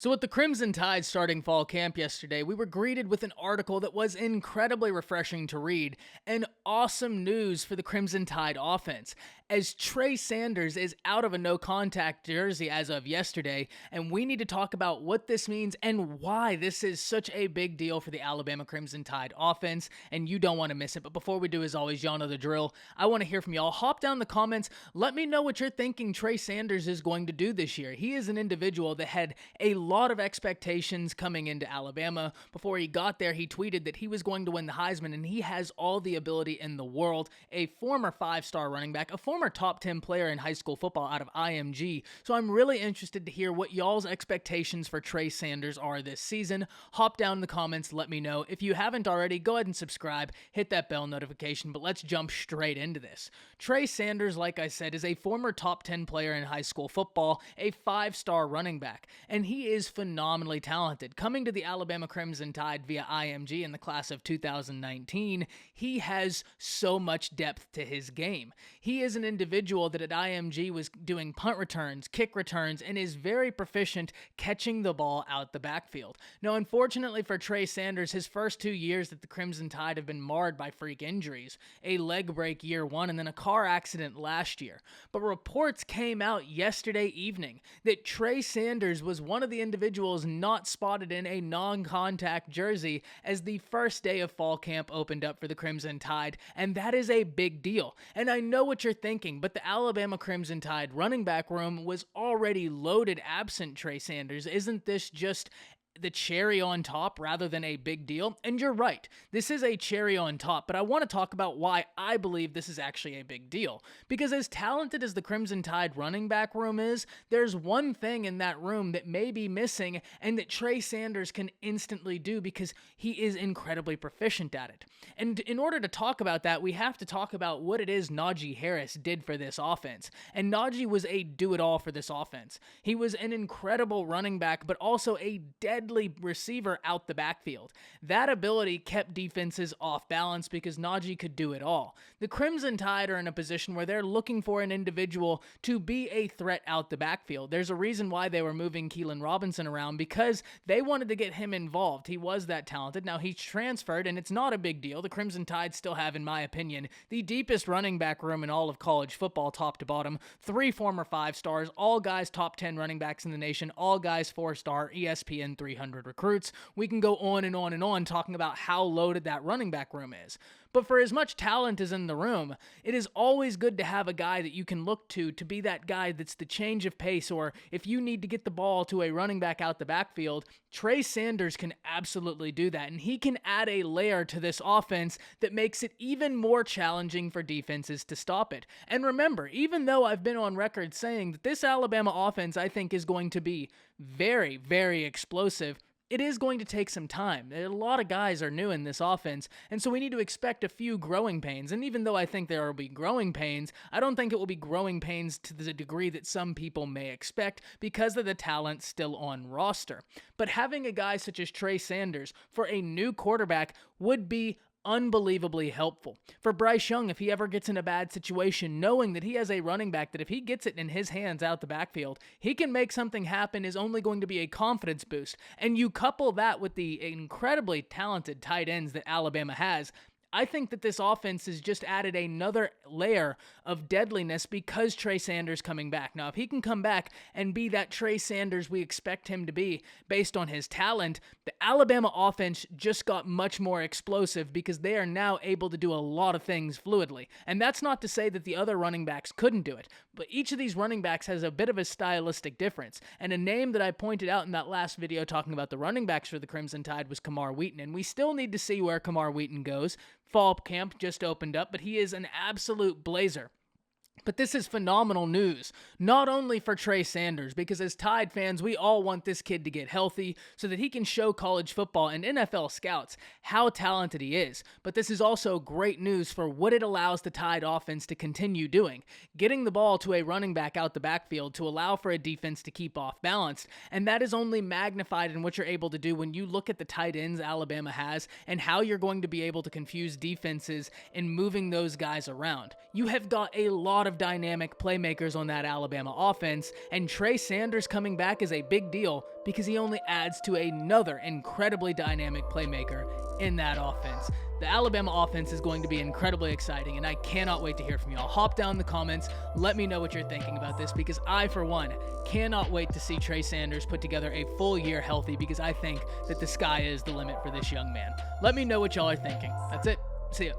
So, with the Crimson Tide starting fall camp yesterday, we were greeted with an article that was incredibly refreshing to read and awesome news for the Crimson Tide offense, as Trey Sanders is out of a no contact jersey as of yesterday, and we need to talk about what this means and why this is such a big deal for the Alabama Crimson Tide offense, and you don't want to miss it. But before we do, as always, y'all know the drill. I want to hear from y'all. Hop down in the comments. Let me know what you're thinking Trey Sanders is going to do this year. He is an individual that had a lot of expectations coming into Alabama. Before he got there, he tweeted that he was going to win the Heisman, and he has all the ability in the world. A former 5-star running back, a former top 10 player in high school football out of IMG. So I'm really interested to hear what y'all's expectations for Trey Sanders are this season. Hop down in the comments, let me know. If you haven't already, go ahead and subscribe, hit that bell notification, but let's jump straight into this. Trey Sanders, like I said, is a former top 10 player in high school football, a 5-star running back, and he is phenomenally talented. Coming to the Alabama Crimson Tide via IMG in the class of 2019, he has so much depth to his game. He is an individual that at IMG was doing punt returns, kick returns, and is very proficient catching the ball out the backfield. Now, unfortunately for Trey Sanders, his first 2 years at the Crimson Tide have been marred by freak injuries, a leg break year one, and then a car accident last year. But reports came out yesterday evening that Trey Sanders was one of the individuals not spotted in a non-contact jersey as the first day of fall camp opened up for the Crimson Tide, and that is a big deal. And I know what you're thinking, but the Alabama Crimson Tide running back room was already loaded absent Trey Sanders. Isn't this just the cherry on top rather than a big deal? And you're right, this is a cherry on top, but I want to talk about why I believe this is actually a big deal. Because as talented as the Crimson Tide running back room is, there's one thing in that room that may be missing and that Trey Sanders can instantly do because he is incredibly proficient at it. And in order to talk about that, we have to talk about what it is Najee Harris did for this offense. And Najee was a do-it-all for this offense. He was an incredible running back, but also a deadly receiver out the backfield. That ability kept defenses off balance because Najee could do it all. The Crimson Tide are in a position where they're looking for an individual to be a threat out the backfield. There's a reason why they were moving Keelan Robinson around, because they wanted to get him involved. He was that talented. Now he's transferred, and it's not a big deal. The Crimson Tide still have, in my opinion, the deepest running back room in all of college football, top to bottom. 3 former 5-stars, all guys top 10 running backs in the nation, all guys 4-star, ESPN 300 recruits. We can go on and on and on talking about how loaded that running back room is. But for as much talent as in the room, it is always good to have a guy that you can look to be that guy that's the change of pace, or if you need to get the ball to a running back out the backfield, Trey Sanders can absolutely do that, and he can add a layer to this offense that makes it even more challenging for defenses to stop it. And remember, even though I've been on record saying that this Alabama offense I think is going to be very, very explosive, it is going to take some time. A lot of guys are new in this offense, and so we need to expect a few growing pains. And even though I think there will be growing pains, I don't think it will be growing pains to the degree that some people may expect because of the talent still on roster. But having a guy such as Trey Sanders for a new quarterback would be unbelievably helpful. For Bryce Young, if he ever gets in a bad situation, knowing that he has a running back that if he gets it in his hands out the backfield, he can make something happen is only going to be a confidence boost. And you couple that with the incredibly talented tight ends that Alabama has, I think that this offense has just added another layer of deadliness because Trey Sanders coming back. Now, if he can come back and be that Trey Sanders we expect him to be based on his talent, the Alabama offense just got much more explosive because they are now able to do a lot of things fluidly. And that's not to say that the other running backs couldn't do it, but each of these running backs has a bit of a stylistic difference. And a name that I pointed out in that last video talking about the running backs for the Crimson Tide was Kamar Wheaton, and we still need to see where Kamar Wheaton goes. Fall camp just opened up, but he is an absolute blazer. But this is phenomenal news, not only for Trey Sanders, because as Tide fans, we all want this kid to get healthy so that he can show college football and NFL scouts how talented he is. But this is also great news for what it allows the Tide offense to continue doing, getting the ball to a running back out the backfield to allow for a defense to keep off balanced. And that is only magnified in what you're able to do when you look at the tight ends Alabama has and how you're going to be able to confuse defenses in moving those guys around. You have got a lot of of dynamic playmakers on that Alabama offense, and Trey Sanders coming back is a big deal because he only adds to another incredibly dynamic playmaker in that offense. The Alabama offense is going to be incredibly exciting, and I cannot wait to hear from y'all. Hop down in the comments, let me know what you're thinking about this, because I, for one, cannot wait to see Trey Sanders put together a full year healthy, because I think that the sky is the limit for this young man. Let me know what y'all are thinking. That's it. See ya.